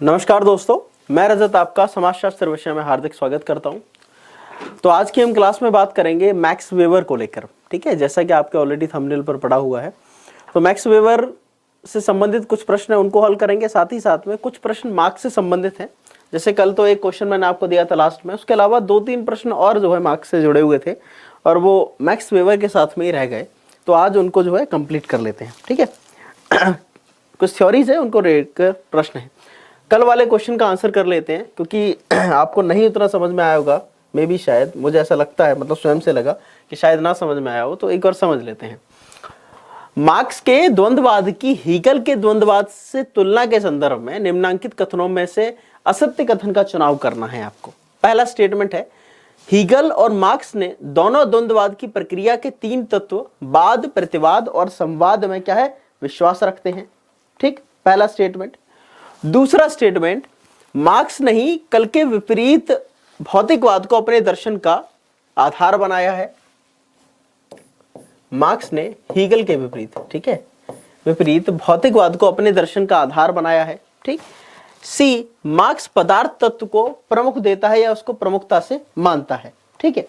नमस्कार दोस्तों, मैं रजत आपका समाजशास्त्र विषय में हार्दिक स्वागत करता हूं। तो आज की हम क्लास में बात करेंगे मैक्स वेबर को लेकर। ठीक है, जैसा कि आपके ऑलरेडी थंबनेल पर पढ़ा हुआ है, तो मैक्स वेबर से संबंधित कुछ प्रश्न है उनको हल करेंगे। साथ ही साथ में कुछ प्रश्न मार्क्स से संबंधित हैं, जैसे कल तो एक क्वेश्चन मैंने आपको दिया था लास्ट में, उसके अलावा 2-3 प्रश्न और जो है मार्क्स से जुड़े हुए थे और वो मैक्स वेबर के साथ में ही रह गए। तो आज उनको जो है कंप्लीट कर लेते हैं। ठीक है कुछ थ्योरीज है उनको लेकर प्रश्न है। कल वाले क्वेश्चन का आंसर कर लेते हैं, क्योंकि आपको नहीं उतना समझ में आया होगा, मे भी शायद, मुझे ऐसा लगता है, मतलब स्वयं से लगा कि शायद ना समझ में आया हो, तो एक बार समझ लेते हैं। मार्क्स के द्वंद्ववाद की हीगल के द्वंद्ववाद से तुलना के संदर्भ में निम्नांकित कथनों में से असत्य कथन का चुनाव करना है आपको। पहला स्टेटमेंट है, हीगल और मार्क्स ने दोनों द्वंद्ववाद की प्रक्रिया के 3 तत्व वाद, प्रतिवाद और संवाद में क्या है, विश्वास रखते हैं। ठीक, पहला स्टेटमेंट। दूसरा स्टेटमेंट, मार्क्स ने ही कल के विपरीत भौतिकवाद को अपने दर्शन का आधार बनाया है। मार्क्स ने हीगल के विपरीत, ठीक है, विपरीत भौतिकवाद को अपने दर्शन का आधार बनाया है। ठीक। सी, मार्क्स पदार्थ तत्व को प्रमुख देता है या उसको प्रमुखता से मानता है। ठीक है।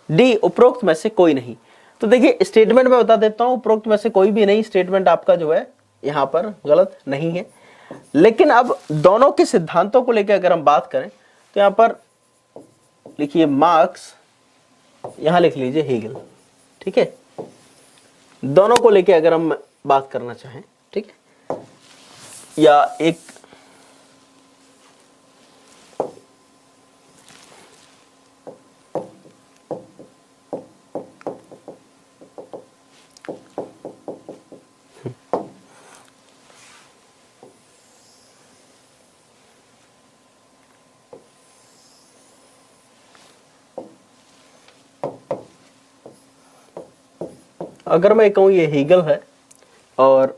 डी, उपरोक्त में से कोई नहीं। तो देखिए स्टेटमेंट में बता देता हूं, उपरोक्त में से कोई भी नहीं स्टेटमेंट आपका जो है यहां पर गलत नहीं है। लेकिन अब दोनों के सिद्धांतों को लेकर अगर हम बात करें तो यहां पर लिखिए मार्क्स, यहां लिख लीजिए हीगल। ठीक है, दोनों को लेकर अगर हम बात करना चाहें, ठीक है, या एक अगर मैं कहूं ये हीगल है और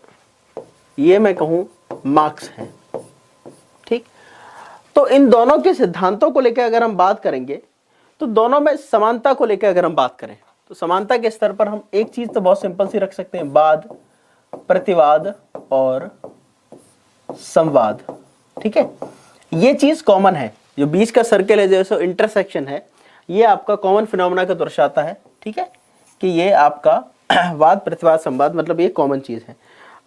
ये मैं कहूं मार्क्स है, ठीक, तो इन दोनों के सिद्धांतों को लेकर अगर हम बात करेंगे तो दोनों में समानता को लेकर अगर हम बात करें तो समानता के स्तर पर हम एक चीज तो बहुत सिंपल सी रख सकते हैं, वाद, प्रतिवाद और संवाद। ठीक है, ये चीज कॉमन है, जो बीच का सर्कल है, जैसे इंटरसेक्शन है, ये आपका कॉमन फिनोमेना को दर्शाता है। ठीक है, कि ये आपका वाद, प्रतिवाद, संवाद, मतलब ये कॉमन चीज है।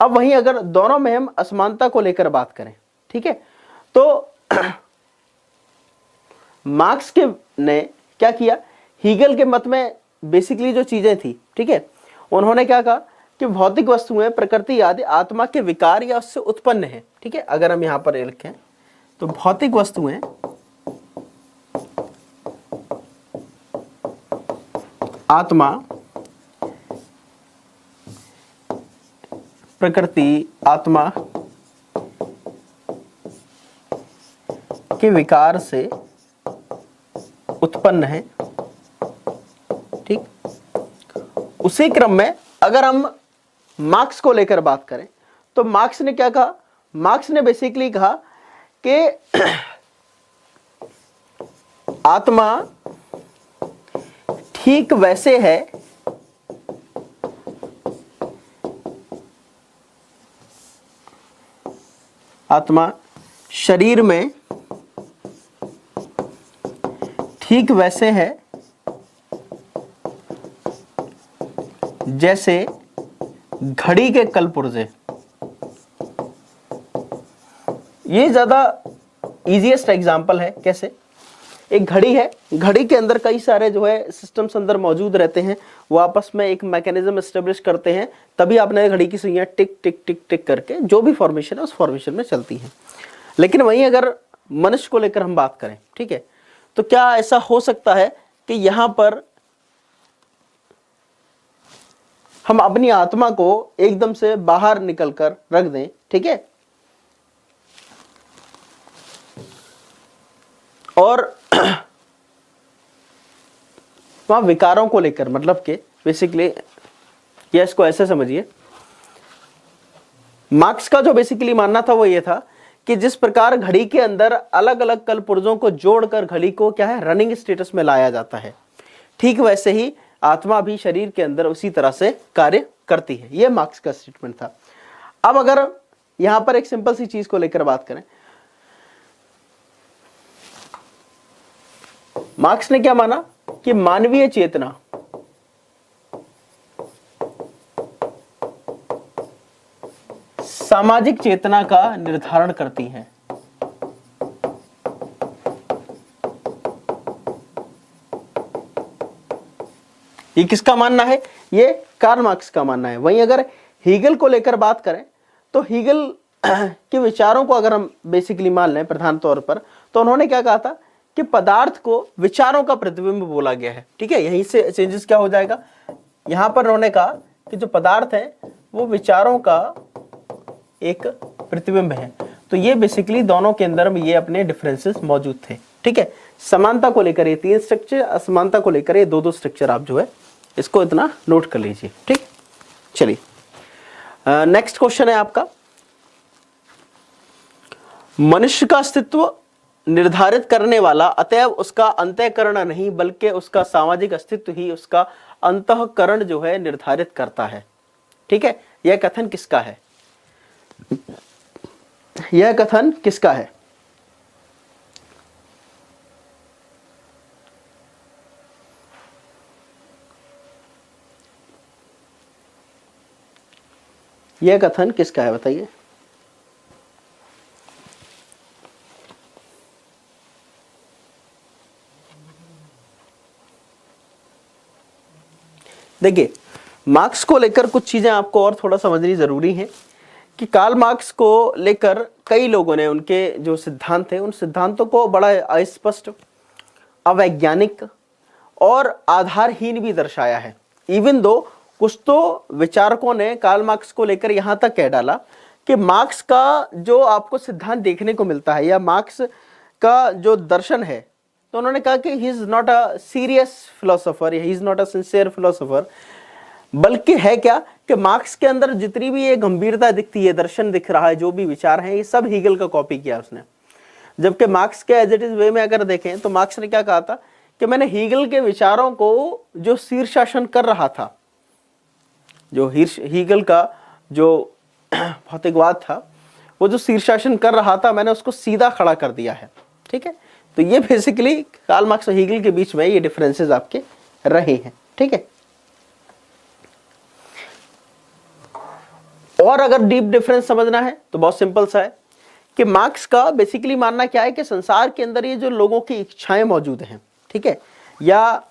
अब वहीं अगर दोनों में हम असमानता को लेकर बात करें, ठीक है, तो मार्क्स के ने क्या किया, हीगल के मत में बेसिकली जो चीजें थी, ठीक है, उन्होंने क्या कहा कि भौतिक वस्तुएं प्रकृति आदि आत्मा के विकार या उससे उत्पन्न है। ठीक है, अगर हम यहां पर लिखें तो भौतिक वस्तुएं आत्मा, प्रकृति, आत्मा के विकार से उत्पन्न है। ठीक, उसी क्रम में अगर हम मार्क्स को लेकर बात करें तो मार्क्स ने क्या कहा, मार्क्स ने बेसिकली कहा कि आत्मा ठीक वैसे है आत्मा शरीर में ठीक वैसे है जैसे घड़ी के कलपुर्जे। ये ज्यादा इजीएस्ट एग्जांपल है। कैसे, एक घड़ी है, घड़ी के अंदर कई सारे जो है सिस्टम्स अंदर मौजूद रहते हैं, वो आपस में एक मैकेनिज्म एस्टेब्लिश करते हैं, तभी आपने घड़ी की सुइयां टिक टिक टिक टिक करके जो भी फॉर्मेशन है उस फॉर्मेशन में चलती हैं। लेकिन वहीं अगर मनुष्य को लेकर हम बात करें, ठीक है, तो क्या ऐसा हो सकता है कि यहां पर हम अपनी आत्मा को एकदम से बाहर निकलकर रख दें, ठीक है, और वहां विकारों को लेकर, मतलब कि बेसिकली या इसको ऐसे समझिए, मार्क्स का जो बेसिकली मानना था वो ये था कि जिस प्रकार घड़ी के अंदर अलग अलग कलपुर्जों को जोड़कर घड़ी को क्या है, रनिंग स्टेटस में लाया जाता है, ठीक वैसे ही आत्मा भी शरीर के अंदर उसी तरह से कार्य करती है। यह मार्क्स का स्टेटमेंट था। अब अगर यहां पर एक सिंपल सी चीज को लेकर बात करें, मार्क्स ने क्या माना कि मानवीय चेतना सामाजिक चेतना का निर्धारण करती है। ये किसका मानना है? ये कार्ल मार्क्स का मानना है। वहीं अगर हीगल को लेकर बात करें तो हीगल के विचारों को अगर हम बेसिकली मान लें प्रधान तौर पर, तो उन्होंने क्या कहा था कि पदार्थ को विचारों का प्रतिबिंब बोला गया है। ठीक है, यहीं से चेंजेस क्या हो जाएगा, यहां पर उन्होंने कहा कि जो पदार्थ है वो विचारों का एक प्रतिबिंब है। तो ये बेसिकली दोनों के अंदर में ये अपने डिफरेंसेस मौजूद थे। ठीक है, समानता को लेकर ये 3 स्ट्रक्चर, असमानता को लेकर ये 2-2 स्ट्रक्चर आप जो है इसको इतना नोट कर लीजिए। ठीक, चलिए नेक्स्ट क्वेश्चन है आपका, मनुष्य का अस्तित्व निर्धारित करने वाला अतएव उसका अंतःकरण नहीं बल्कि उसका सामाजिक अस्तित्व ही उसका अंतःकरण जो है निर्धारित करता है। ठीक है, यह कथन किसका है? यह कथन किसका है? यह कथन किसका है बताइए? देखिए, मार्क्स को लेकर कुछ चीजें आपको और थोड़ा समझनी जरूरी है कि कार्ल मार्क्स को लेकर कई लोगों ने उनके जो सिद्धांत थे उन सिद्धांतों को बड़ा अस्पष्ट, अवैज्ञानिक और आधारहीन भी दर्शाया है। इवन दो कुछ तो विचारकों ने कार्ल मार्क्स को लेकर यहां तक कह डाला कि मार्क्स का जो आपको सिद्धांत देखने को मिलता है या मार्क्स का जो दर्शन है, तो उन्होंने कहा कि he is not a serious philosopher, he is not a sincere philosopher, बल्कि है क्या कि मार्क्स के अंदर जितनी भी ये गंभीरता दिखती है, दर्शन दिख रहा है, जो भी विचार हैं, ये सब हीगल का कॉपी किया उसने। जबकि मार्क्स के एज इट इज वे में अगर देखें तो मार्क्स ने क्या कहा था कि मैंने हीगल के विचारों को जो शीर्षासन कर रहा था, जो हीगल का जो भौतिकवाद था वो जो शीर्षासन कर रहा था, मैंने उसको सीधा खड़ा कर दिया है। ठीक है, तो ये बेसिकली कार्ल मार्क्स और हीगल के बीच में ये डिफरेंसेस आपके रहे हैं। ठीक है, और अगर डीप डिफरेंस समझना है तो बहुत सिंपल सा है कि मार्क्स का बेसिकली मानना क्या है कि संसार के अंदर ये जो लोगों की इच्छाएं मौजूद हैं, ठीक है, या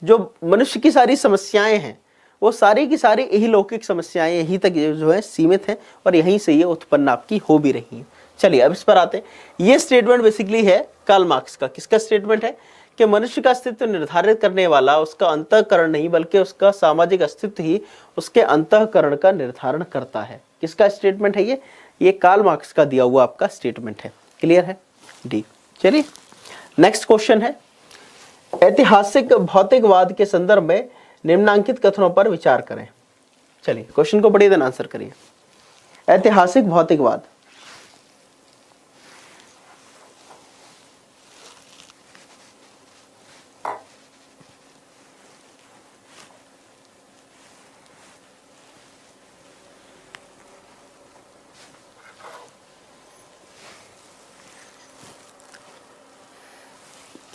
जो मनुष्य की सारी समस्याएं हैं, वो सारी की सारी यही लौकिक समस्याएं यहीं तक जो है सीमित हैं और यहीं से ये उत्पन्न आपकी हो भी रही हैं। चलिए अब इस पर आते हैं। ये स्टेटमेंट बेसिकली है कार्ल मार्क्स का। किसका स्टेटमेंट है कि मनुष्य का अस्तित्व निर्धारित करने वाला उसका अंतःकरण नहीं बल्कि उसका सामाजिक अस्तित्व ही उसके अंतःकरण का निर्धारण करता है। किसका स्टेटमेंट है ये कार्ल मार्क्स का दिया हुआ आपका स्टेटमेंट है। क्लियर है? डी। चलिए नेक्स्ट क्वेश्चन है, ऐतिहासिक भौतिकवाद के संदर्भ में निम्नांकित कथनों पर विचार करें। चलिए क्वेश्चन को पढ़िए देन आंसर करिए। ऐतिहासिक भौतिकवाद,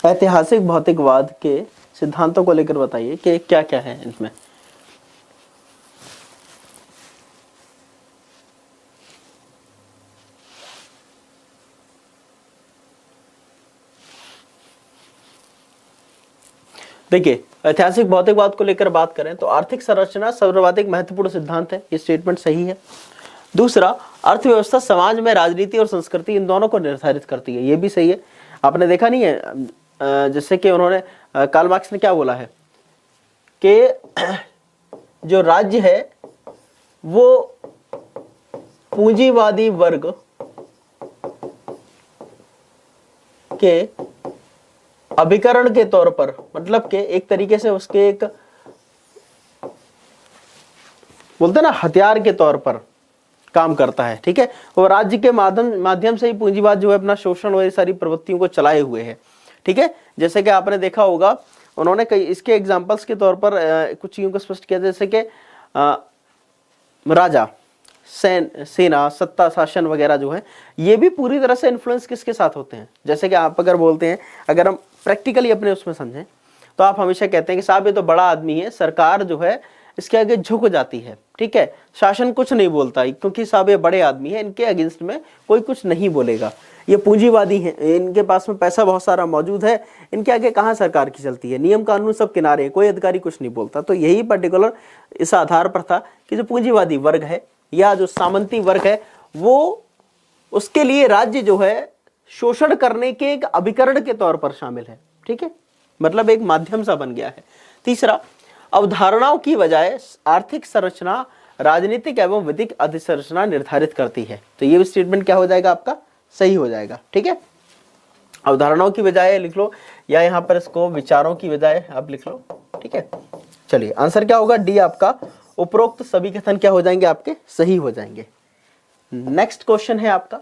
ऐतिहासिक भौतिकवाद के सिद्धांतों को लेकर बताइए कि क्या क्या है इसमें। देखिए, ऐतिहासिक भौतिकवाद को लेकर बात करें तो आर्थिक संरचना सर्वाधिक महत्वपूर्ण सिद्धांत है, ये स्टेटमेंट सही है। दूसरा, अर्थव्यवस्था समाज में राजनीति और संस्कृति इन दोनों को निर्धारित करती है, ये भी सही है। आपने देखा नहीं है जैसे कि उन्होंने कार्ल मार्क्स ने क्या बोला है कि जो राज्य है वो पूंजीवादी वर्ग के अभिकरण के तौर पर, मतलब के एक तरीके से उसके एक बोलते ना हथियार के तौर पर काम करता है। ठीक है, और राज्य के माध्यम से ही पूंजीवाद जो है अपना शोषण और ये सारी प्रवृत्तियों को चलाए हुए है। ठीक है, जैसे कि आपने देखा होगा उन्होंने कई इसके एग्जांपल्स के तौर पर कुछ चीजों को स्पष्ट किया, जैसे कि राजा, सेना, सत्ता, शासन वगैरह जो है ये भी पूरी तरह से इन्फ्लुएंस किसके साथ होते हैं। जैसे कि आप अगर बोलते हैं, अगर हम प्रैक्टिकली अपने उसमें समझें, तो आप हमेशा कहते हैं कि साहब ये तो बड़ा आदमी है, सरकार जो है इसके आगे झुक जाती है, ठीक है, शासन कुछ नहीं बोलता क्योंकि साहब ये बड़े आदमी है, इनके अगेंस्ट में कोई कुछ नहीं बोलेगा, ये पूंजीवादी हैं, इनके पास में पैसा बहुत सारा मौजूद है, इनके आगे कहाँ सरकार की चलती है, नियम कानून सब किनारे हैं, कोई अधिकारी कुछ नहीं बोलता। तो यही पर्टिकुलर इस आधार पर था कि जो पूंजीवादी वर्ग है या जो सामंती वर्ग है, वो उसके लिए राज्य जो है शोषण करने के एक अभिकरण के तौर पर शामिल है, ठीक है, मतलब एक माध्यम सा बन गया है। तीसरा, अवधारणाओं की बजाय आर्थिक संरचना राजनीतिक एवं विधिक अधिसंरचना निर्धारित करती है। तो ये भी स्टेटमेंट क्या हो जाएगा आपका, सही हो जाएगा, ठीक है। अवधारणाओं की बजाय लिख लो, या यहां पर इसको विचारों की बजाय आप लिख लो, ठीक है। चलिए आंसर क्या होगा, डी आपका, उपरोक्त सभी कथन क्या हो जाएंगे आपके, सही हो जाएंगे। नेक्स्ट क्वेश्चन है आपका,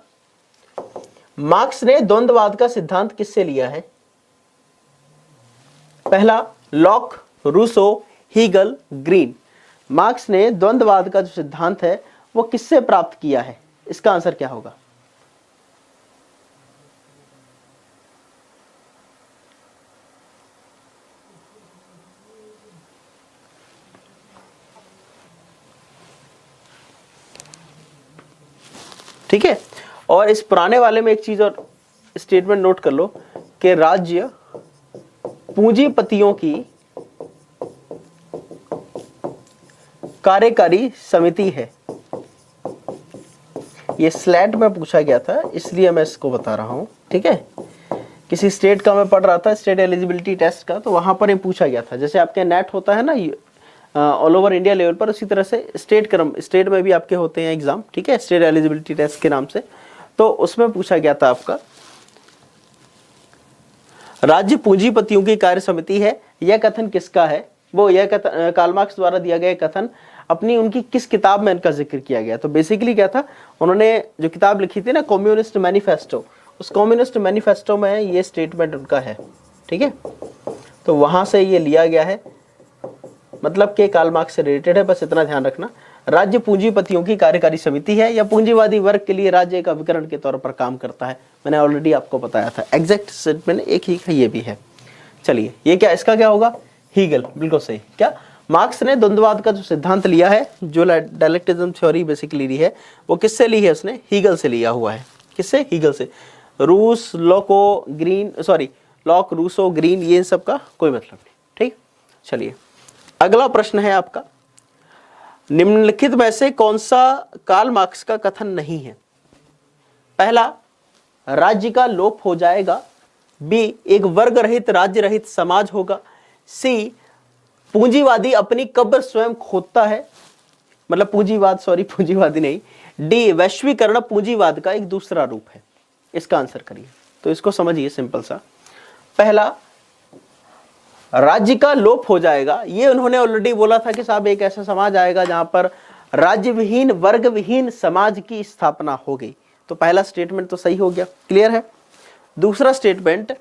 मार्क्स ने द्वंद्ववाद का सिद्धांत किससे लिया है? पहला, Locke, Rousseau, Hegel, Green. Marx ने द्वंद्ववाद का जो सिद्धांत है वो किससे प्राप्त किया है? इसका आंसर क्या होगा? ठीक है, और इस पुराने वाले में एक चीज और स्टेटमेंट नोट कर लो कि राज्य पूंजीपतियों की कार्यकारी समिति है। ये स्लैट में पूछा गया था इसलिए मैं इसको बता रहा हूं, ठीक है। किसी स्टेट का मैं पढ़ रहा था, स्टेट एलिजिबिलिटी टेस्ट का, तो वहां पर ये पूछा गया था, जैसे आपके नेट होता है ना ऑल ओवर इंडिया लेवल पर, उसी तरह से स्टेट में भी आपके होते हैं एग्जाम, ठीक है, स्टेट एलिजिबिलिटी टेस्ट के नाम से। तो उसमें पूछा गया था आपका, राज्य पूंजीपतियों की कार्य समिति है, यह कथन किसका है? वो यह कथन कार्ल मार्क्स द्वारा दिया गया कथन अपनी उनकी किस किताब में इनका जिक्र किया गया? तो बेसिकली क्या था, उन्होंने जो किताब लिखी थी ना कम्युनिस्ट मैनिफेस्टो, उस कम्युनिस्ट मैनिफेस्टो में ये स्टेटमेंट उनका है, ठीक है। तो वहां से ये लिया गया है, मतलब कि कार्ल मार्क्स से रिलेटेड है, बस इतना ध्यान रखना। राज्य पूंजीपतियों की कार्यकारी समिति है या पूंजीवादी वर्ग के लिए राज्य एक अभिकरण के तौर पर काम करता है, मैंने ऑलरेडी आपको बताया था। एग्जैक्ट स्टेटमेंट एक ही है, ये भी है। चलिए ये क्या, इसका क्या होगा, हीगल, बिल्कुल सही। क्या मार्क्स ने द्वंद्ववाद का जो सिद्धांत लिया है, जो डायलेक्टिज्म थ्योरी बेसिकली ली है, वो किससे ली है? उसने हीगल से लिया हुआ है। किससे? हीगल से। रूस, लॉक, रूसो, ग्रीन, ये सब का कोई मतलब नहीं, ठीक। चलिए अगला प्रश्न है आपका, निम्नलिखित में से कौन सा कार्ल मार्क्स का कथन नहीं है? पहला, राज्य का लोप हो जाएगा। बी, एक वर्ग रहित राज्य रहित समाज होगा। सी, पूंजीवादी अपनी कब्र स्वयं खोदता है, मतलब पूंजीवादी नहीं। डी, वैश्वीकरण पूंजीवाद का एक दूसरा रूप है। इसका आंसर करिए। तो इसको समझिए सिंपल सा। पहला, राज्य का लोप हो जाएगा, ये उन्होंने ऑलरेडी बोला था कि साहब एक ऐसा समाज आएगा जहां पर राज्य विहीन, वर्ग विहीन समाज की स्थापना हो गई। तो पहला स्टेटमेंट तो सही हो गया, क्लियर है। दूसरा स्टेटमेंट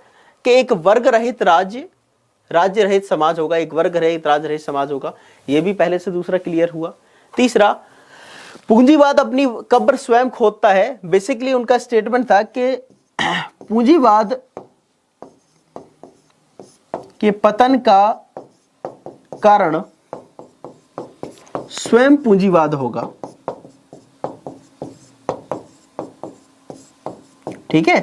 कि एक वर्ग रहित राज्य रहित समाज होगा, एक वर्ग रहित राज्य रहित समाज होगा, ये भी पहले से दूसरा क्लियर हुआ। तीसरा, पूंजीवाद अपनी कब्र स्वयं खोदता है। बेसिकली उनका स्टेटमेंट था कि पूंजीवाद के पतन का कारण स्वयं पूंजीवाद होगा, ठीक है।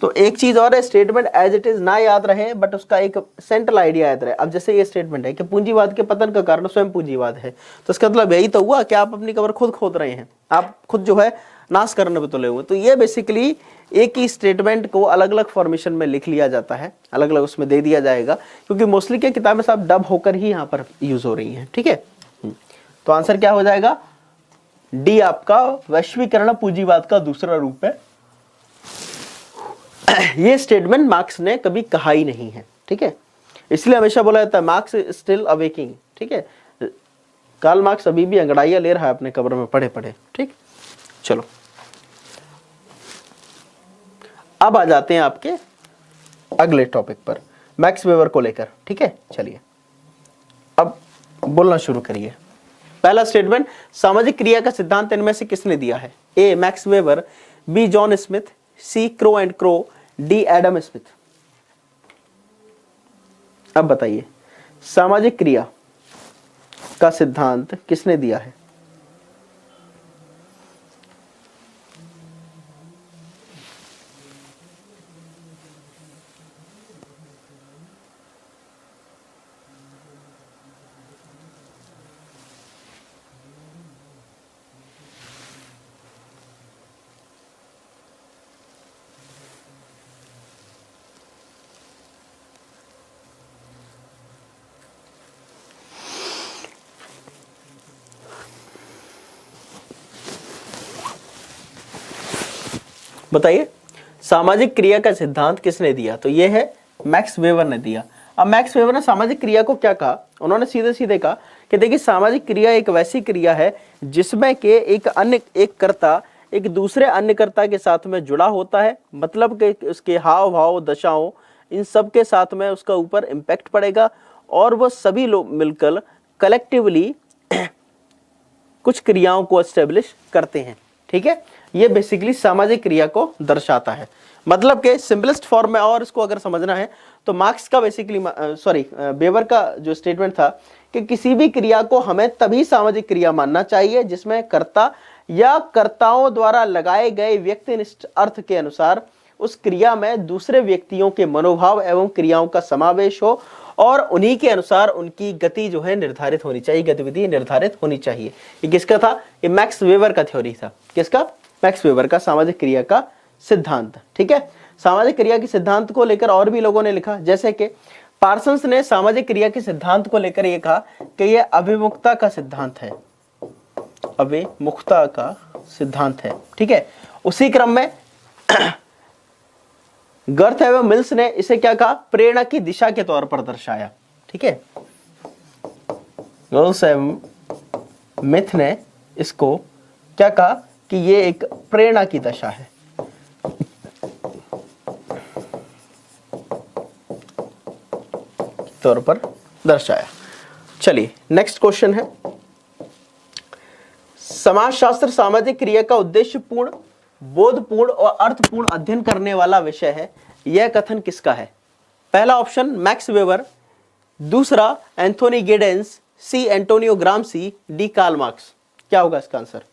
तो एक चीज और है, स्टेटमेंट एज इट इज ना याद रहे, बट उसका एक सेंट्रल आइडिया याद रहे। अब जैसे ये स्टेटमेंट है कि पूंजीवाद के पतन का कारण स्वयं पूंजीवाद है, तो इसका मतलब यही तो हुआ कि आप अपनी कब्र खुद खोद रहे हैं, आप खुद जो है नाश करने पे तुले हुए। तो ये बेसिकली एक ही स्टेटमेंट को अलग अलग फॉर्मेशन में लिख लिया जाता है, अलग अलग उसमें दे दिया जाएगा, क्योंकि मोस्टली क्या किताबें सब डब होकर ही यहाँ पर यूज हो रही हैं, ठीक है। तो आंसर क्या हो जाएगा, डी आपका, वैश्वीकरण पूंजीवाद का दूसरा रूप है। ये स्टेटमेंट मार्क्स ने कभी कहा ही नहीं है, ठीक है। इसलिए हमेशा बोला जाता है मार्क्स स्टिल अवेकिंग, ठीक है। कार्ल मार्क्स अभी भी अंगड़ाइयां ले रहा है अपने कब्र में पढ़े पढ़े, ठीक। चलो अब आ जाते हैं आपके अगले टॉपिक पर, मैक्स वेबर को लेकर, ठीक है। चलिए अब बोलना शुरू करिए। पहला स्टेटमेंट, सामाजिक क्रिया का सिद्धांत इनमें से किसने दिया है? A, Max Weber, B, John Smith, C, Crow and Crow, D, Adam Smith. अब बताइए सामाजिक क्रिया का सिद्धांत किसने दिया है? बताइए सामाजिक क्रिया का सिद्धांत किसने दिया? तो ये है मैक्स वेबर ने दिया। अब मैक्स वेबर ने सामाजिक क्रिया को क्या कहा? उन्होंने सीधे सीधे कहा कि देखिए सामाजिक क्रिया एक वैसी क्रिया है जिसमें के एक कर्ता एक दूसरे अन्य कर्ता के साथ में जुड़ा होता है, मतलब कि उसके हाव भाव दशाओं इन सब के साथ में उसका ऊपर इम्पैक्ट पड़ेगा और वह सभी लोग मिलकर कलेक्टिवली कुछ क्रियाओं को एस्टेब्लिश करते हैं। ठीक है, ये बेसिकली सामाजिक क्रिया को दर्शाता है। मतलब के सिंपलेस्ट फॉर्म में और इसको अगर समझना है तो मार्क्स का बेसिकली वेबर का जो स्टेटमेंट था कि किसी भी क्रिया को हमें तभी सामाजिक क्रिया मानना चाहिए जिसमें कर्ता या कर्ताओं द्वारा लगाए गए व्यक्तिनिष्ठ अर्थ के अनुसार उस क्रिया में दूसरे व्यक्तियों के मनोभाव एवं क्रियाओं का समावेश हो और उन्हीं के अनुसार उनकी गति जो है निर्धारित होनी चाहिए, गतिविधि निर्धारित होनी चाहिए। ये किसका था? ये मैक्स वेबर का थ्योरी था। किसका? मैक्स वेबर का सामाजिक क्रिया का सिद्धांत। ठीक है, सामाजिक क्रिया के सिद्धांत को लेकर और भी लोगों ने लिखा, जैसे कि पार्सन्स ने सामाजिक क्रिया के सिद्धांत को लेकर यह कहा कि यह अभिमुखता का सिद्धांत है, अभिमुखता का सिद्धांत है। ठीक है, उसी क्रम में गर्थ एवं मिल्स ने इसे क्या कहा? प्रेरणा की दिशा के तौर पर दर्शाया। ठीक है, गर्थ एवं मिथ ने इसको क्या कहा कि ये एक प्रेरणा की दशा है। तौर पर दर्शाया। चलिए नेक्स्ट क्वेश्चन है, समाजशास्त्र सामाजिक क्रिया का उद्देश्यपूर्ण, बोधपूर्ण और अर्थपूर्ण अध्ययन करने वाला विषय है। यह कथन किसका है? पहला ऑप्शन मैक्स वेबर, दूसरा Anthony Giddens, C Antonio Gramsci, D Karl marks. क्या होगा इसका आंसर?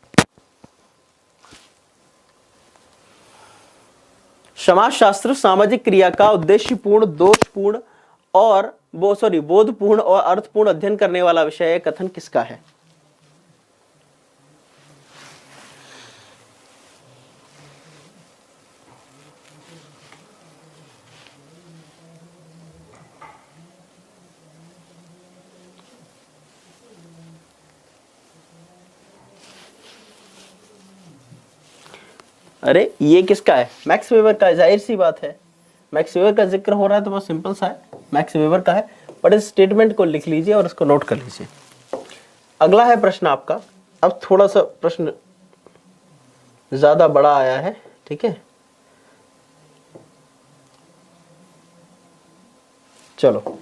समाजशास्त्र सामाजिक क्रिया का उद्देश्यपूर्ण, दोषपूर्ण और बोधपूर्ण और अर्थपूर्ण अध्ययन करने वाला विषय है, कथन किसका है? अरे ये किसका है? मैक्स वेबर का। जाहिर सी बात है, मैक्स वेबर का जिक्र हो रहा है तो बहुत सिंपल सा है, मैक्स वेबर का है। बट इस स्टेटमेंट को लिख लीजिए और इसको नोट कर लीजिए। अगला है प्रश्न आपका, अब थोड़ा सा प्रश्न ज्यादा बड़ा आया है। ठीक है, चलो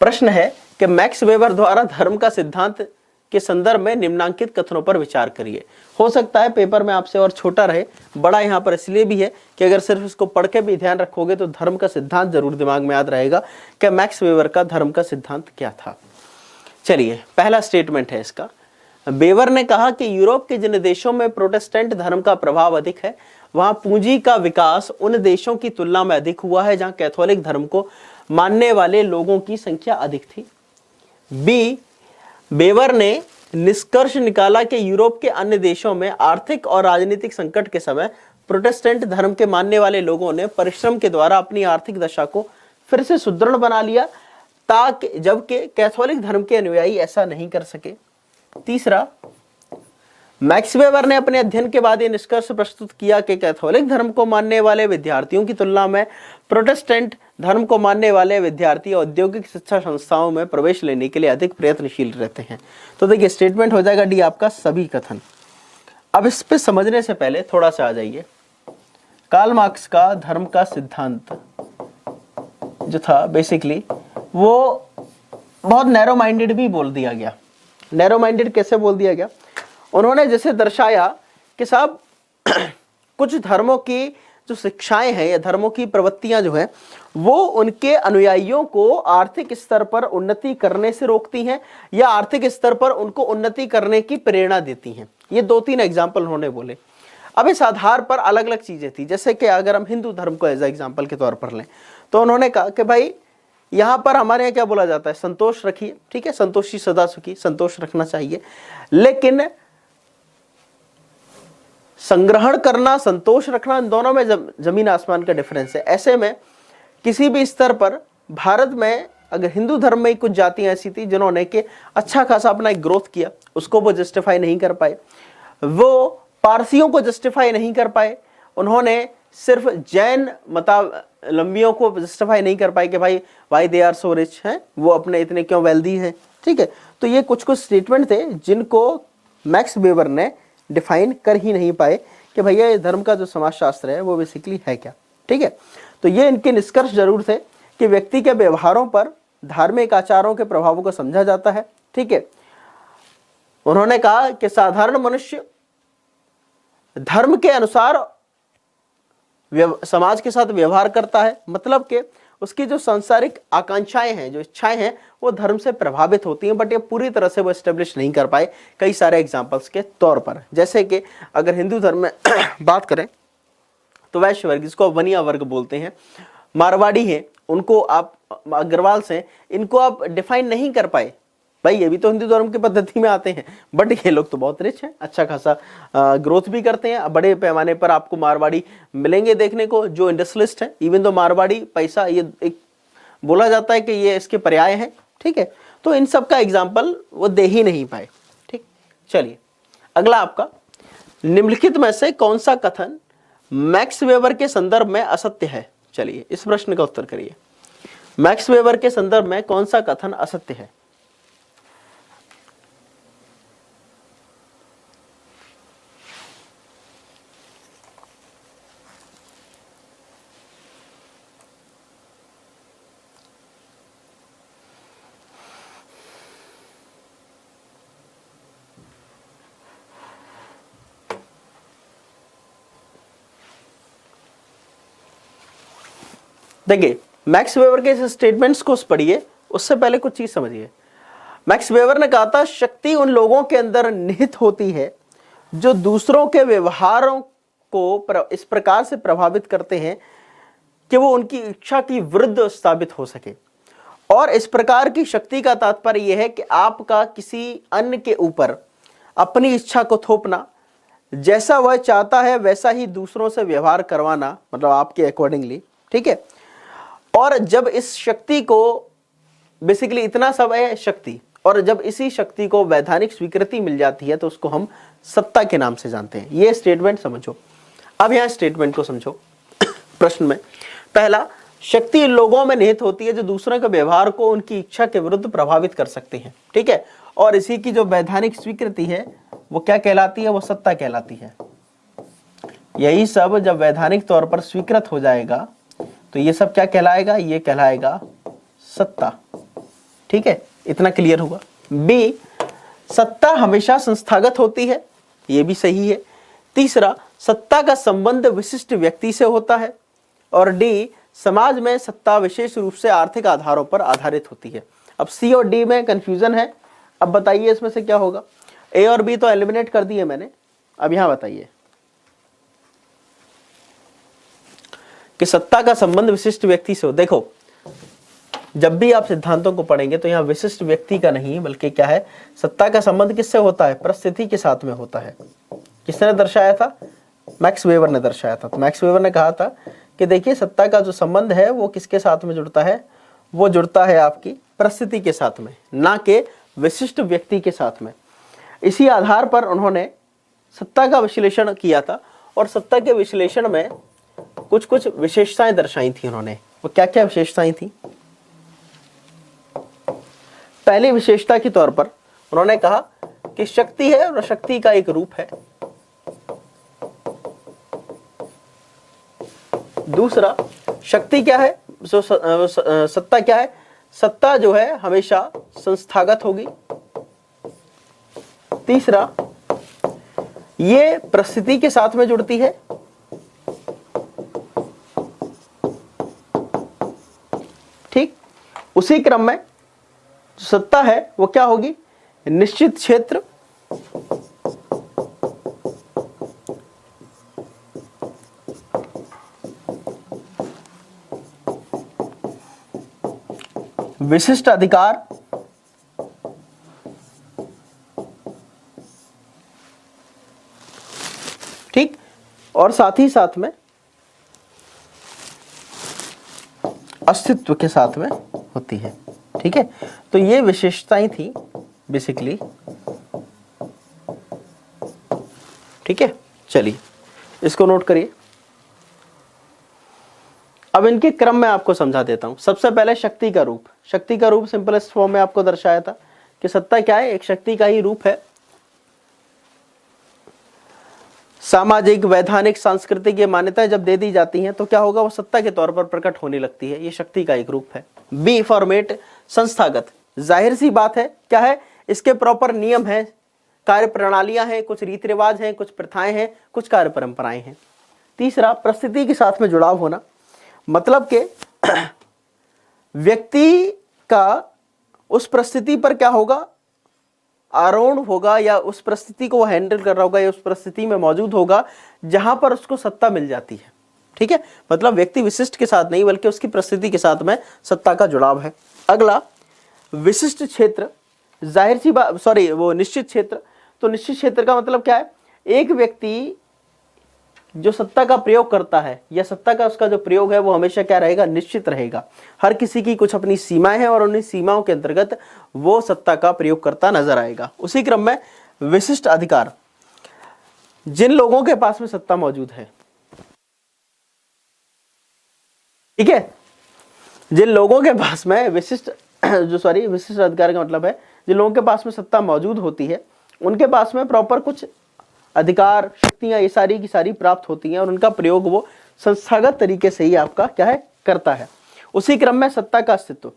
प्रश्न है कि मैक्स वेबर द्वारा धर्म का सिद्धांत के संदर्भ में निम्नांकित कथनों पर विचार करिए। हो सकता है पेपर में आपसे और छोटा रहे, बड़ा यहाँ पर इसलिए भी है कि अगर सिर्फ इसको पढ़ के भी ध्यान रखोगे तो धर्म का सिद्धांत जरूर दिमाग में याद रहेगा कि मैक्स वेबर का धर्म का सिद्धांत क्या था। चलिए पहला स्टेटमेंट है इसका। वेबर ने कहा कि यूरोप के जिन देशों में प्रोटेस्टेंट धर्म का प्रभाव अधिक है वहां पूंजी का विकास उन देशों की तुलना में अधिक हुआ है जहां कैथोलिक धर्म को मानने वाले लोगों की संख्या अधिक थी। बी, वेबर ने निष्कर्ष निकाला कि यूरोप के अन्य देशों में आर्थिक और राजनीतिक संकट के समय प्रोटेस्टेंट धर्म के मानने वाले लोगों ने परिश्रम के द्वारा अपनी आर्थिक दशा को फिर से सुदृढ़ बना लिया, ताकि जबकि कैथोलिक धर्म के अनुयायी ऐसा नहीं कर सके। तीसरा, मैक्स वेबर ने अपने अध्ययन के बाद यह निष्कर्ष प्रस्तुत किया कि कैथोलिक धर्म को मानने वाले विद्यार्थियों की तुलना में प्रोटेस्टेंट धर्म को मानने वाले विद्यार्थी औद्योगिक शिक्षा संस्थाओं में प्रवेश लेने के लिए अधिक प्रयत्नशील रहते हैं। तो देखिए स्टेटमेंट हो जाएगा डी आपका सभी कथन। अब इस पे समझने से पहले थोड़ा सा आ जाइए, कार्ल मार्क्स का धर्म का सिद्धांत जो था बेसिकली वो बहुत नैरो माइंडेड भी बोल दिया गया। नैरो माइंडेड कैसे बोल दिया गया? उन्होंने जैसे दर्शाया कि साहब कुछ धर्मों की जो शिक्षाएं हैं या धर्मों की प्रवृत्तियां जो है वो उनके अनुयायियों को आर्थिक स्तर पर उन्नति करने से रोकती हैं या आर्थिक स्तर पर उनको उन्नति करने की प्रेरणा देती हैं। ये 2-3 एग्जाम्पल उन्होंने बोले। अब इस आधार पर अलग अलग चीजें थी, जैसे कि अगर हम हिंदू धर्म को एज एग्जाम्पल के तौर पर लें तो उन्होंने कहा कि भाई यहां पर हमारे यहाँ क्या बोला जाता है, संतोष रखिए, ठीक है, संतोषी सदा सुखी, संतोष रखना चाहिए, लेकिन संग्रहण करना, संतोष रखना, इन दोनों में जमीन आसमान का डिफरेंस है। ऐसे में किसी भी स्तर पर भारत में अगर हिंदू धर्म में कुछ जातियां ऐसी थी जिन्होंने कि अच्छा खासा अपना एक ग्रोथ किया, उसको वो जस्टिफाई नहीं कर पाए, वो पारसियों को जस्टिफाई नहीं कर पाए, उन्होंने सिर्फ जैन मतावलंबियों को जस्टिफाई नहीं कर पाए कि भाई why they are so rich हैं, वो अपने इतने क्यों वेल्दी हैं, ठीक है। तो ये कुछ कुछ स्टेटमेंट थे जिनको मैक्स वेबर ने डिफाइन कर ही नहीं पाए कि भैया ये धर्म का जो समाजशास्त्र है वो बेसिकली है क्या, ठीक है। तो ये इनके निष्कर्ष जरूर थे कि व्यक्ति के व्यवहारों पर धार्मिक आचारों के प्रभावों को समझा जाता है, ठीक है। उन्होंने कहा कि साधारण मनुष्य धर्म के अनुसार समाज के साथ व्यवहार करता है, मतलब कि उसकी जो सांसारिक आकांक्षाएं हैं, जो इच्छाएं हैं, वो धर्म से प्रभावित होती हैं, बट ये पूरी तरह से वो एस्टेब्लिश नहीं कर पाए कई सारे एग्जांपल्स के तौर पर। जैसे कि अगर हिंदू धर्म में बात करें तो वैश्य वर्ग, जिसको वनिया वर्ग बोलते हैं, मारवाड़ी हैं, उनको आप अग्रवाल से, इनको आप डिफाइन नहीं कर पाए। भाई ये भी तो हिंदू धर्म की पद्धति में आते हैं, बट ये लोग तो बहुत रिच हैं, अच्छा खासा ग्रोथ भी करते हैं। बड़े पैमाने पर आपको मारवाड़ी मिलेंगे देखने को जो इंडस्ट्रियलिस्ट हैं। इवन तो मारवाड़ी पैसा ये एक बोला जाता है कि ये इसके पर्याय हैं, ठीक है। तो इन सब का एग्जाम्पल वो दे ही नहीं पाए, ठीक। चलिए अगला आपका, निम्नलिखित में से कौन सा कथन मैक्स वेबर के संदर्भ में असत्य है? चलिए इस प्रश्न का उत्तर करिए। मैक्स वेबर के संदर्भ में कौन सा कथन असत्य है? देखिए मैक्स वेबर के इस स्टेटमेंट्स को पढ़िए, उससे पहले कुछ चीज समझिए। मैक्स वेबर ने कहा था शक्ति उन लोगों के अंदर निहित होती है जो दूसरों के व्यवहारों को इस प्रकार से प्रभावित करते हैं कि वो उनकी इच्छा की विरुद्ध साबित हो सके। और इस प्रकार की शक्ति का तात्पर्य यह है कि आपका किसी अन्य के ऊपर अपनी इच्छा को थोपना, जैसा वह चाहता है वैसा ही दूसरों से व्यवहार करवाना, मतलब आपके अकॉर्डिंगली, ठीक है। और जब इस शक्ति को बेसिकली इतना सब है शक्ति, और जब इसी शक्ति को वैधानिक स्वीकृति मिल जाती है तो उसको हम सत्ता के नाम से जानते हैं। ये स्टेटमेंट समझो। अब यहां स्टेटमेंट को समझो। प्रश्न में पहला, शक्ति लोगों में निहित होती है जो दूसरों के व्यवहार को उनकी इच्छा के विरुद्ध प्रभावित कर सकते हैं, ठीक है। और इसी की जो वैधानिक स्वीकृति है वो क्या कहलाती है? वो सत्ता कहलाती है। यही सब जब वैधानिक तौर पर स्वीकृत हो जाएगा तो ये सब क्या कहलाएगा? ये कहलाएगा सत्ता, ठीक है। इतना क्लियर हुआ। बी, सत्ता हमेशा संस्थागत होती है, ये भी सही है। तीसरा, सत्ता का संबंध विशिष्ट व्यक्ति से होता है। और डी, समाज में सत्ता विशेष रूप से आर्थिक आधारों पर आधारित होती है। अब सी और डी में कंफ्यूजन है। अब बताइए इसमें से क्या होगा? ए और बी तो एलिमिनेट कर दिए मैंने, अब यहां बताइए कि सत्ता का संबंध विशिष्ट व्यक्ति से हो। देखो जब भी आप सिद्धांतों को पढ़ेंगे तो यहाँ विशिष्ट व्यक्ति का नहीं बल्कि क्या है, सत्ता का संबंध किससे होता है? परिस्थिति के साथ में होता है। किसने दर्शाया था? मैक्स वेबर ने दर्शाया था। तो मैक्स वेबर ने कहा था कि देखिए सत्ता का जो संबंध है वो किसके साथ में जुड़ता है? वो जुड़ता है आपकी परिस्थिति के साथ में, ना कि विशिष्ट व्यक्ति के साथ में। इसी आधार पर उन्होंने सत्ता का विश्लेषण किया था और सत्ता के विश्लेषण में कुछ कुछ विशेषताएं दर्शाई थी उन्होंने। वो क्या क्या विशेषताएं थी? पहली विशेषता के तौर पर उन्होंने कहा कि शक्ति है और शक्ति का एक रूप है। दूसरा, शक्ति क्या है? सत्ता क्या है? सत्ता जो है हमेशा संस्थागत होगी। तीसरा, ये परिस्थिति के साथ में जुड़ती है। ठीक। उसी क्रम में जो सत्ता है वो क्या होगी, निश्चित क्षेत्र, विशिष्ट अधिकार, ठीक, और साथ ही साथ में अस्तित्व के साथ में होती है। ठीक है, तो ये विशेषताएं थी बेसिकली। ठीक है, चलिए इसको नोट करिए। अब इनके क्रम में आपको समझा देता हूं। सबसे पहले शक्ति का रूप। शक्ति का रूप सिंपलेस्ट फॉर्म में आपको दर्शाया था कि सत्ता क्या है, एक शक्ति का ही रूप है। सामाजिक, वैधानिक, सांस्कृतिक ये मान्यताएं जब दे दी जाती हैं तो क्या होगा, वो सत्ता के तौर पर प्रकट होने लगती है। ये शक्ति का एक रूप है। बी फॉर्मेट, संस्थागत। जाहिर सी बात है क्या है, इसके प्रॉपर नियम हैं, कार्य प्रणालियां हैं, कुछ रीति रिवाज हैं, कुछ प्रथाएं हैं, कुछ कार्य परंपराएं हैं। तीसरा, परिस्थिति के साथ में जुड़ाव होना, मतलब के व्यक्ति का उस परिस्थिति पर क्या होगा, आरोहण होगा, या उस परिस्थिति को वो हैंडल कर रहा होगा, या उस परिस्थिति में मौजूद होगा जहां पर उसको सत्ता मिल जाती है। ठीक है, मतलब व्यक्ति विशिष्ट के साथ नहीं बल्कि उसकी परिस्थिति के साथ में सत्ता का जुड़ाव है। अगला, विशिष्ट क्षेत्र। जाहिर सी बात, सॉरी, वो निश्चित क्षेत्र। तो निश्चित क्षेत्र का मतलब क्या है, एक व्यक्ति जो सत्ता का प्रयोग करता है या सत्ता का उसका जो प्रयोग है वो हमेशा क्या रहेगा, निश्चित रहेगा। हर किसी की कुछ अपनी सीमाएं हैं और उन्हीं सीमाओं के अंतर्गत वो सत्ता का प्रयोग करता नजर आएगा। उसी क्रम में विशिष्ट अधिकार, जिन लोगों के पास में सत्ता मौजूद है, ठीक है, जिन लोगों के पास में विशिष्ट अधिकार का मतलब है जिन लोगों के पास में सत्ता मौजूद होती है उनके पास में प्रॉपर कुछ अधिकार, शक्तियां ये सारी की सारी प्राप्त होती हैं और उनका प्रयोग वो संस्थागत तरीके से ही आपका क्या है, करता है। उसी क्रम में सत्ता का अस्तित्व।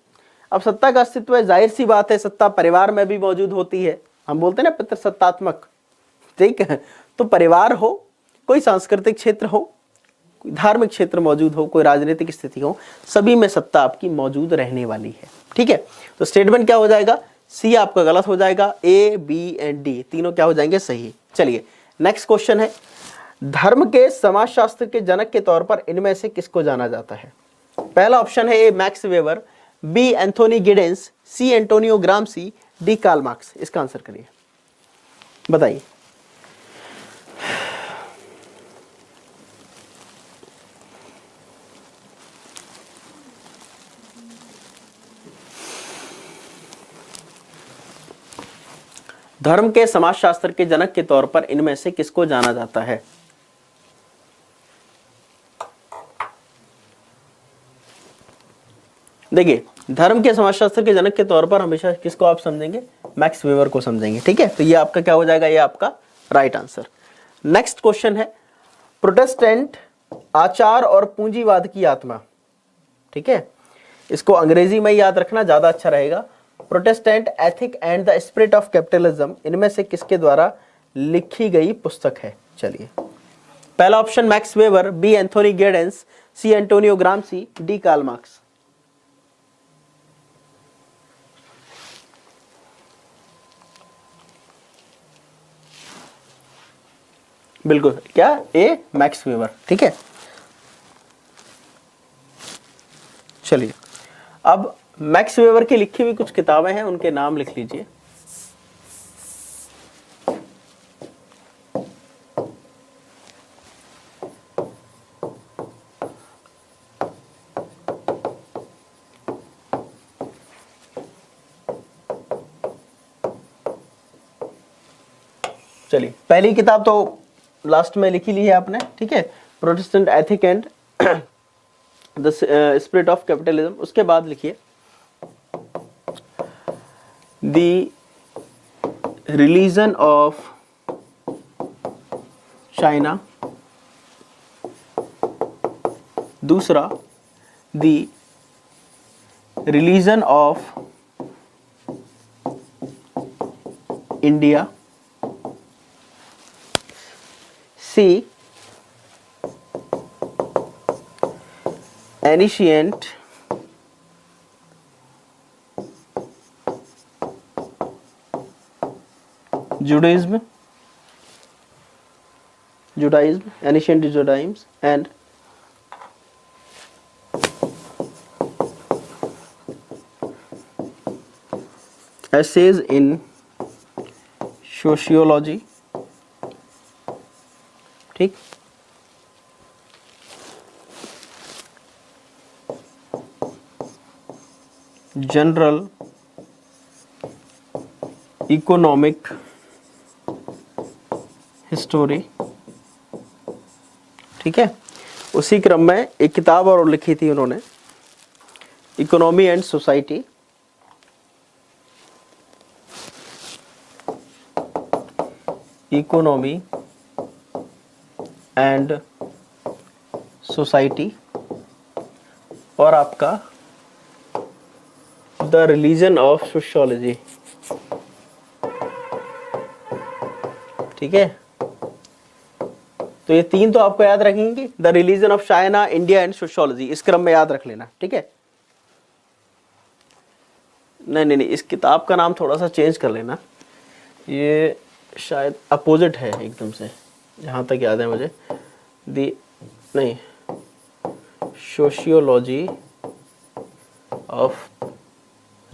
अब सत्ता का अस्तित्व है, जाहिर सी बात है, सत्ता परिवार में भी मौजूद होती है। हम बोलते हैं ना पितृसत्तात्मक, ठीक है। तो परिवार हो, कोई सांस्कृतिक क्षेत्र हो, कोई धार्मिक क्षेत्र मौजूद हो, कोई राजनीतिक स्थिति हो, सभी में सत्ता आपकी मौजूद रहने वाली है। ठीक है, तो स्टेटमेंट क्या हो जाएगा, सी आपका गलत हो जाएगा, ए, बी एंड डी तीनों क्या हो जाएंगे, सही। चलिए नेक्स्ट क्वेश्चन है, धर्म के समाजशास्त्र के जनक के तौर पर इनमें से किसको जाना जाता है। पहला ऑप्शन है A Max Weber, B Anthony Giddens, C Antonio Gramsci, D Karl Marx. इसका आंसर करिए, बताइए। धर्म के समाजशास्त्र के जनक के तौर पर इनमें से किसको जाना जाता है। देखिए, धर्म के समाजशास्त्र के जनक के तौर पर हमेशा किसको आप समझेंगे, मैक्स वेबर को समझेंगे। ठीक है, तो ये आपका क्या हो जाएगा, ये आपका राइट आंसर। नेक्स्ट क्वेश्चन है, प्रोटेस्टेंट आचार और पूंजीवाद की आत्मा। ठीक है, इसको अंग्रेजी में याद रखना ज्यादा अच्छा रहेगा। Protestant ethic and the spirit of capitalism इनमें से किसके द्वारा लिखी गई पुस्तक है। चलिए, पहला option Max Weber, B Anthony Giddens, C Antonio Gramsci, D Karl Marx. बिल्कुल, क्या, ए मैक्स वेबर। ठीक है, चलिए अब मैक्स वेबर की लिखी हुई कुछ किताबें हैं, उनके नाम लिख लीजिए। चलिए, पहली किताब तो लास्ट में लिखी ली है आपने, ठीक है, Protestant ethic and the spirit of capitalism. उसके बाद लिखिए द रिलीजन ऑफ चाइना। दूसरा, the religion of India. See, ancient Judaism, ancient Judaism, and essays in sociology, ठीक। जनरल इकोनॉमिक हिस्टोरी, ठीक है। उसी क्रम में एक किताब और लिखी थी उन्होंने, economy and society, economy and society, और आपका द रिलीजन ऑफ सोशियोलॉजी, ठीक है। तो ये तीन तो आपको याद रखेंगे, the religion of China, India and sociology, इस क्रम में याद रख लेना, ठीक है। नहीं, इस किताब का नाम थोड़ा सा चेंज कर लेना, ये शायद अपोजिट है एकदम से, जहाँ तक याद है मुझे। नहीं, sociology of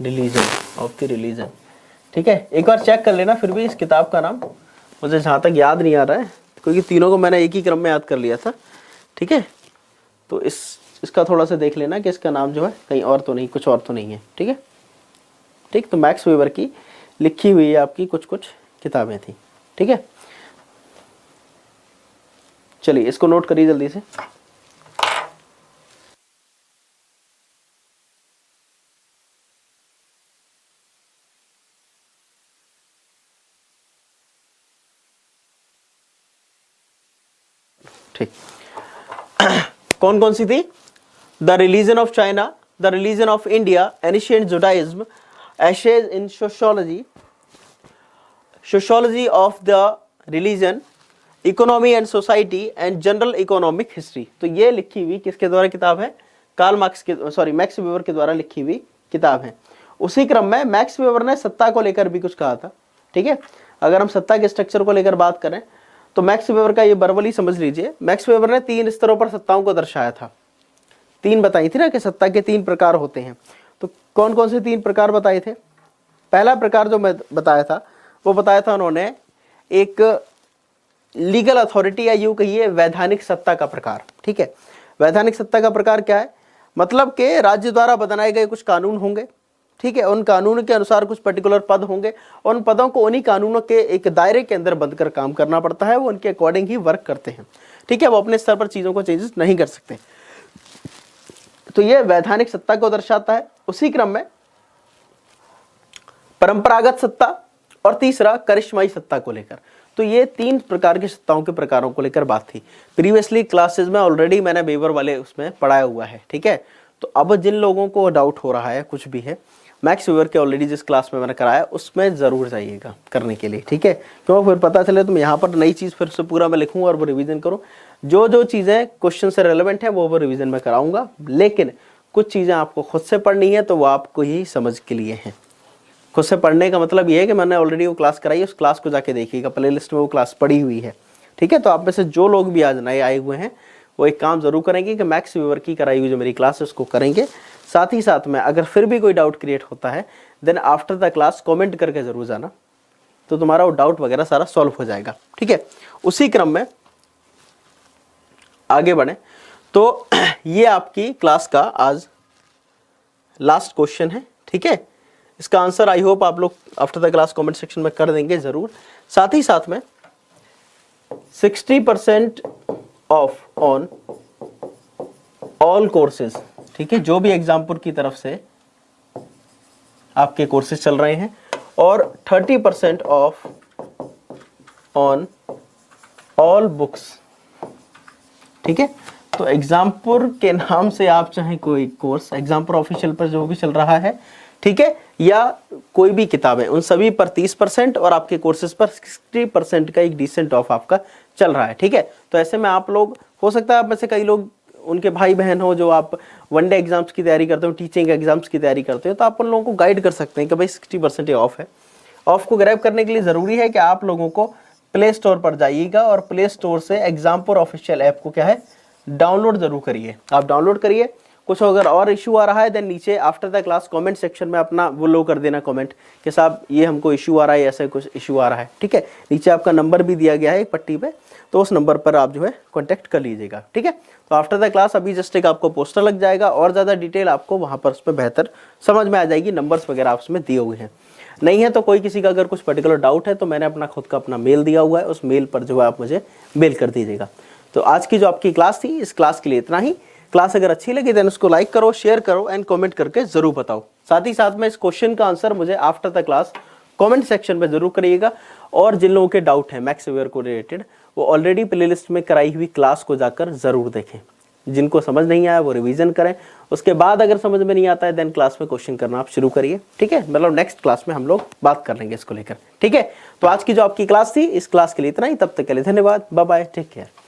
religion, of the religion, ठीक है। एक बार चेक कर लेना, फिर भी इस किताब का नाम मुझे जहाँ तक याद नहीं आ रहा है, क्योंकि तीनों को मैंने एक ही क्रम में याद कर लिया था, ठीक है। तो इसका थोड़ा सा देख लेना कि इसका नाम जो है कहीं और तो नहीं, कुछ और तो नहीं है, ठीक है। ठीक, तो मैक्स वेबर की लिखी हुई आपकी कुछ किताबें थी, ठीक है। चलिए इसको नोट करिए जल्दी से। ठीक, कौन कौन सी थी? The religion of China, the religion of India, ancient Judaism, Ashes in sociology, sociology of the religion, economy and society and general economic history. तो ये लिखी हुई किसके द्वारा किताब है? कार्ल मार्क्स के, मैक्स वेबर के द्वारा लिखी हुई किताब है। उसी क्रम में मैक्स वेबर ने सत्ता को लेकर भी कुछ कहा था, ठीक है। अगर हम सत्ता के स्ट्रक्चर को लेकर बात करें तो मैक्स वेबर का ये बरवली समझ लीजिए। मैक्स वेबर ने 3 स्तरों पर सत्ताओं को दर्शाया था। 3 बताई थी ना कि सत्ता के 3 प्रकार होते हैं। तो कौन कौन से 3 प्रकार बताए थे? पहला प्रकार जो मैं बताया था वो बताया था उन्होंने एक लीगल अथॉरिटी, या यूं कहिए वैधानिक सत्ता का प्रकार, ठीक है। वैधानिक सत्ता का प्रकार क्या है? मतलब कि राज्य द्वारा बनाए गए कुछ कानून होंगे, ठीक है। उन कानून के अनुसार कुछ पर्टिकुलर पद होंगे, और उन पदों को उन्हीं कानूनों के एक दायरे के अंदर बंद कर काम करना पड़ता है। वो उनके अकॉर्डिंग ही वर्क करते हैं, ठीक है। वो अपने स्तर पर चीज़ों को चेंजेस नहीं कर सकते। तो ये वैधानिक सत्ता को दर्शाता है। उसी क्रम में परंपरागत सत्ता और तीसरा करिश्माई सत्ता को लेकर। तो ये 3 प्रकार की सत्ताओं के प्रकारों को लेकर बात थी। प्रीवियसली क्लासेस में ऑलरेडी मैंने वेबर वाले उसमें पढ़ाया हुआ है, ठीक है। तो अब जिन लोगों को डाउट हो रहा है कुछ भी है, मैक्स वेबर के ऑलरेडी जिस क्लास में मैंने कराया उसमें ज़रूर जाइएगा करने के लिए, ठीक है। क्यों? फिर पता चले तुम यहाँ पर नई चीज़ फिर से पूरा मैं लिखूँ और वो रिवीजन करो। जो चीज़ें क्वेश्चन से रेलेवेंट है वो रिवीजन में कराऊंगा, लेकिन कुछ चीज़ें आपको खुद से पढ़नी है तो वो आपको ही समझ के लिए हैं। खुद से पढ़ने का मतलब ये है कि मैंने ऑलरेडी वो क्लास कराई है, उस क्लास को जाके देखिएगा, प्ले लिस्ट में वो क्लास पड़ी हुई है, ठीक है। तो आप में से जो लोग भी आज नए आए हुए हैं वो एक काम जरूर करेंगे कि मैक्स वेबर की कराई हुई जो मेरी क्लास है उसको करेंगे। साथ ही साथ में अगर फिर भी कोई डाउट क्रिएट होता है then after the class comment करके जरूर जाना, तो तुम्हारा वो डाउट वगैरह सारा सॉल्व हो जाएगा, ठीक है। उसी क्रम में आगे बढ़े तो ये आपकी क्लास का आज लास्ट क्वेश्चन है, ठीक है। इसका आंसर आई होप आप लोग after the class comment section में कर देंगे जरूर। साथ ही साथ में 60% ऑफ ऑन ऑल कोर्सेज, ठीक है, जो भी एग्जामपुर की तरफ से आपके कोर्सेज चल रहे हैं, और 30% ऑफ ऑन ऑल बुक्स, ठीक है। तो एग्जामपुर के नाम से आप चाहे कोई कोर्स, एग्जामपुर ऑफिशियल पर जो भी चल रहा है, ठीक है, या कोई भी किताबें, उन सभी पर 30% और आपके कोर्सेज पर 60% का एक डिसेंट ऑफ आपका चल रहा है, ठीक है। तो ऐसे में आप लोग, हो सकता है आप में से कई लोग उनके भाई बहन हो जो आप वनडे एग्जाम्स की तैयारी करते हो, टीचिंग एग्जाम्स की तैयारी करते हो, तो आप उन लोगों को गाइड कर सकते हैं कि भाई 60% ऑफ है, ऑफ को ग्रैब करने के लिए ज़रूरी है कि आप लोगों को प्ले स्टोर पर जाइएगा और प्ले स्टोर से एग्जाम्पुर ऑफिशियल ऐप को क्या है डाउनलोड जरूर करिए। आप डाउनलोड करिए। कुछ अगर और इशू आ रहा है देन नीचे after the class comment section में अपना वो लो कर देना कमेंट कि साहब ये हमको इशू आ रहा है, ऐसा कुछ इशू आ रहा है। ठीक है, नीचे आपका नंबर भी दिया गया है एक पट्टी पे, तो उस नंबर पर आप जो है कॉन्टैक्ट कर लीजिएगा। ठीक है, तो आफ्टर द क्लास अभी जस्ट एक आपको पोस्टर लग जाएगा और ज़्यादा डिटेल आपको वहाँ पर उसमें बेहतर समझ में आ जाएगी। नंबर्स वगैरह आप उसमें दिए हुए हैं। नहीं है तो कोई किसी का अगर कुछ पर्टिकुलर डाउट है तो मैंने अपना खुद का अपना मेल दिया हुआ है, उस मेल पर जो है आप मुझे मेल कर दीजिएगा। तो आज की जो आपकी क्लास थी, इस क्लास के लिए इतना ही। क्लास अगर अच्छी लगी देन उसको लाइक करो, शेयर करो एंड कमेंट करके जरूर बताओ। साथ ही साथ में इस क्वेश्चन का आंसर मुझे after the class comment section में जरूर करिएगा। और जिन लोगों के डाउट है मैक्स वेवर को रिलेटेड, वो ऑलरेडी प्लेलिस्ट में कराई हुई क्लास को जाकर जरूर देखें। जिनको समझ नहीं आया वो रिवीजन करें, उसके बाद अगर समझ में नहीं आता है देन क्लास में क्वेश्चन करना आप शुरू करिए। ठीक है, मतलब नेक्स्ट क्लास में हम लोग बात कर लेंगे इसको लेकर। ठीक है, तो आज की जो आपकी क्लास थी, इस क्लास के लिए इतना ही। तब तक के लिए धन्यवाद, बाय बाय, टेक केयर।